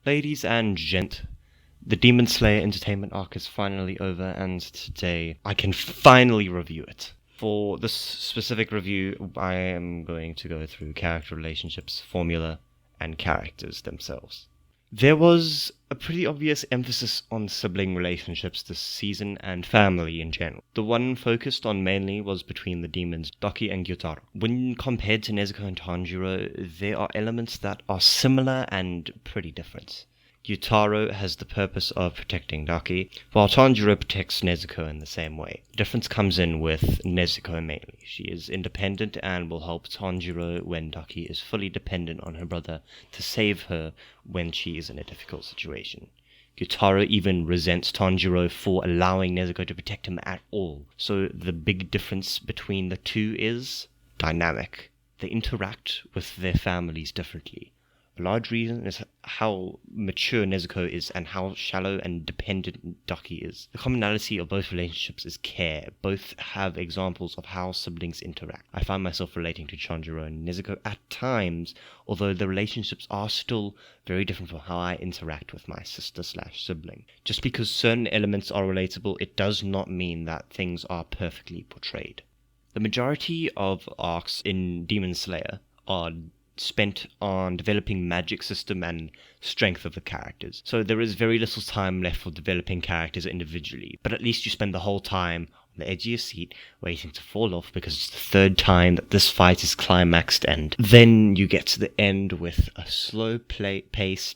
Ladies and gent, the Demon Slayer Entertainment arc is finally over, and today I can finally review it. For this specific review, I am going to go through character relationships, formula, and characters themselves. There was a pretty obvious emphasis on sibling relationships this season and family in general. The one focused on mainly was between the demons Daki and Gyutaro. When compared to Nezuko and Tanjiro, there are elements that are similar and pretty different. Gyutaro has the purpose of protecting Daki, while Tanjiro protects Nezuko in the same way. The difference comes in with Nezuko mainly. She is independent and will help Tanjiro when Daki is fully dependent on her brother to save her when she is in a difficult situation. Gyutaro even resents Tanjiro for allowing Nezuko to protect him at all. So the big difference between the two is dynamic. They interact with their families differently. A large reason is how mature Nezuko is and how shallow and dependent Daki is. The commonality of both relationships is care. Both have examples of how siblings interact. I find myself relating to Tanjiro and Nezuko at times, although the relationships are still very different from how I interact with my sister/sibling. Just because certain elements are relatable, it does not mean that things are perfectly portrayed. The majority of arcs in Demon Slayer are spent on developing magic system and strength of the characters. So there is very little time left for developing characters individually, but at least you spend the whole time on the edge of your seat waiting to fall off because it's the third time that this fight is climaxed, and then you get to the end with a slow paced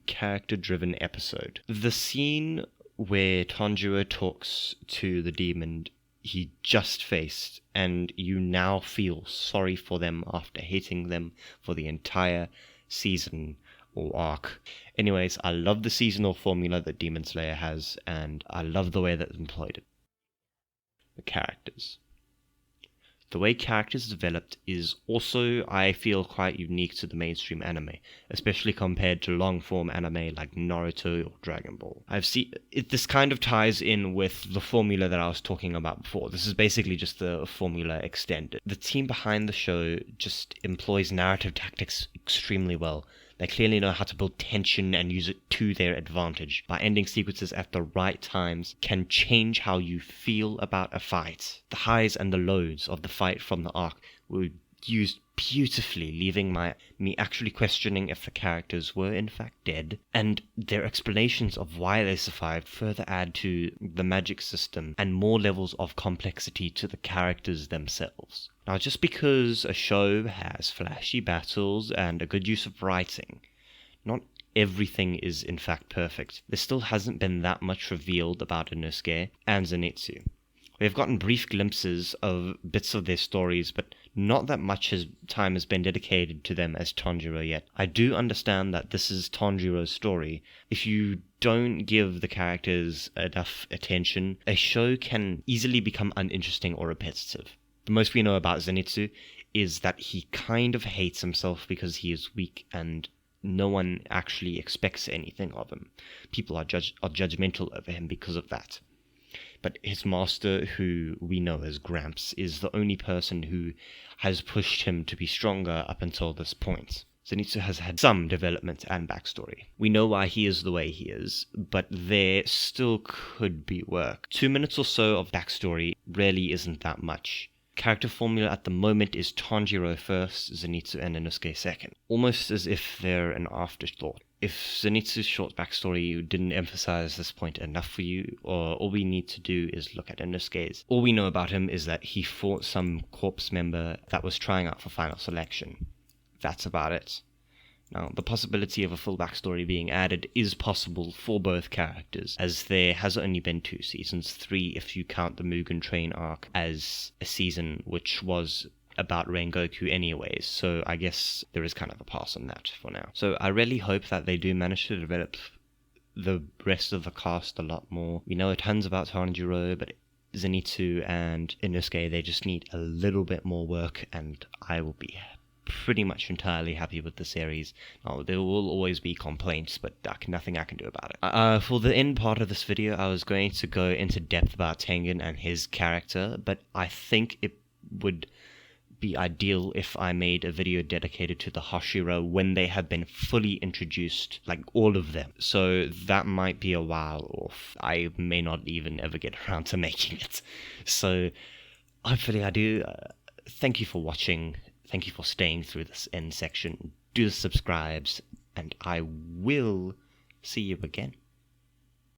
character-driven episode. The scene where Tanjiro talks to the demon he just faced, and you now feel sorry for them after hating them for the entire season or arc. Anyways, I love the seasonal formula that Demon Slayer has, and I love the way that it's employed it. The characters. The way characters developed is also, I feel, quite unique to the mainstream anime, especially compared to long-form anime like Naruto or Dragon Ball. This kind of ties in with the formula that I was talking about before. This is basically just the formula extended. The team behind the show just employs narrative tactics extremely well. They clearly know how to build tension and use it to their advantage. By ending sequences at the right times can change how you feel about a fight. The highs and the lows of the fight from the arc were used beautifully, leaving me actually questioning if the characters were in fact dead, and their explanations of why they survived further add to the magic system and more levels of complexity to the characters themselves. Now, just because a show has flashy battles and a good use of writing, not everything is in fact perfect. There still hasn't been that much revealed about Inoskue and Zenitsu. We have gotten brief glimpses of bits of their stories, but not that much time has been dedicated to them as Tanjiro yet. I do understand that this is Tanjiro's story. If you don't give the characters enough attention, a show can easily become uninteresting or repetitive. The most we know about Zenitsu is that he kind of hates himself because he is weak and no one actually expects anything of him. People are judgmental over him because of that. But his master, who we know as Gramps, is the only person who has pushed him to be stronger up until this point. Zenitsu has had some development and backstory. We know why he is the way he is, but there still could be work. 2 minutes or so of backstory really isn't that much. Character formula at the moment is Tanjiro first, Zenitsu and Inoskue second, almost as if they're an afterthought. If Zenitsu's short backstory didn't emphasize this point enough for you, or all we need to do is look at Inosuke's. All we know about him is that he fought some corpse member that was trying out for final selection. That's about it. Now, the possibility of a full backstory being added is possible for both characters, as there has only been 2 seasons, 3 if you count the Mugen Train arc as a season, which was about Rengoku anyways, so I guess there is kind of a pass on that for now. So I really hope that they do manage to develop the rest of the cast a lot more. We know tons about Tanjiro, but Zenitsu and Inoskue, they just need a little bit more work, and I will be pretty much entirely happy with the series. Now, there will always be complaints, but nothing I can do about it. For the end part of this video, I was going to go into depth about Tengen and his character, but I think it would be ideal if I made a video dedicated to the Hashira when they have been fully introduced, like all of them. So that might be a while off. I may not even ever get around to making it. So hopefully I do. Thank you for watching. Thank you for staying through this end section. Do the subscribes, and I will see you again.